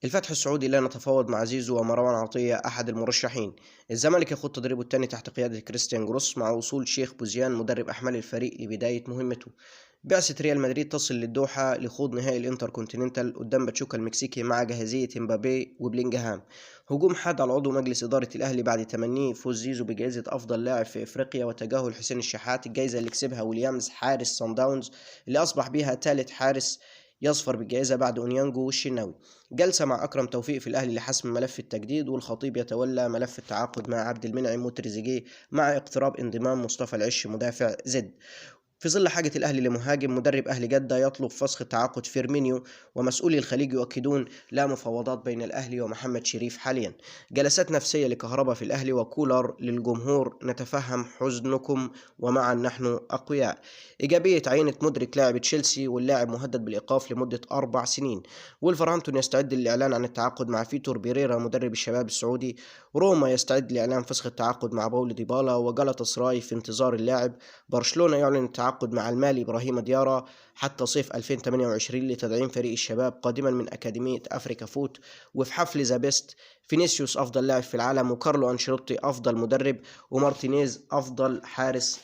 الفتح السعودي لا نتفاوض مع زيزو ومروان عطية أحد المرشحين. الزمالك يخوض تدريبه الثاني تحت قيادة كريستيان جروس مع وصول شيخ بوزيان مدرب أحمال الفريق لبداية مهمته. بعثة ريال مدريد تصل للدوحة لخوض نهائي الانتركونتيننتال قدام باتشوكا المكسيكي مع جاهزية مبابي وبلينجهام. هجوم حاد على عضو مجلس إدارة الأهلي بعد تمنيه فوز زيزو بجائزة أفضل لاعب في إفريقيا وتجاهل حسين الشحات الجائزة اللي كسبها ويليامز حارس صن داونز اللي أصبح بيها ثالث حارس يظفر بالجائزة بعد أونيانجو والشناوي. جلسة مع أكرم توفيق في الأهلي لحسم ملف التجديد، والخطيب يتولى ملف التعاقد مع عبد المنعم وتريزيجيه مع اقتراب انضمام مصطفى العش مدافع زد. في ظل حاجة الأهلي لمهاجم، مدرب أهل جدة يطلب فسخ تعاقد فيرمينيو، ومسؤولي الخليج يؤكدون لا مفاوضات بين الأهلي ومحمد شريف حاليا. جلسات نفسية لكهربا في الأهلي وكولر للجمهور، نتفهم حزنكم ومعا نحن أقوياء. إيجابية عينة مدرك لاعب تشيلسي واللاعب مهدد بالإيقاف لمدة 4 سنين. وولفرهامبتون يستعد للإعلان عن التعاقد مع فيتور بيريرا مدرب الشباب السعودي. روما يستعد لإعلان فسخ التعاقد مع باولو ديبالا وجالاتا سراي في انتظار اللاعب. برشلونة يعلن التعاقد مع المالي إبراهيم ديارة حتى صيف 2028 لتدعيم فريق الشباب قادما من أكاديمية أفريكا فوت. وفي حفل ذا بيست، فينيسيوس أفضل لاعب في العالم، وكارلو أنشيلوتي أفضل مدرب، ومارتينيز أفضل حارس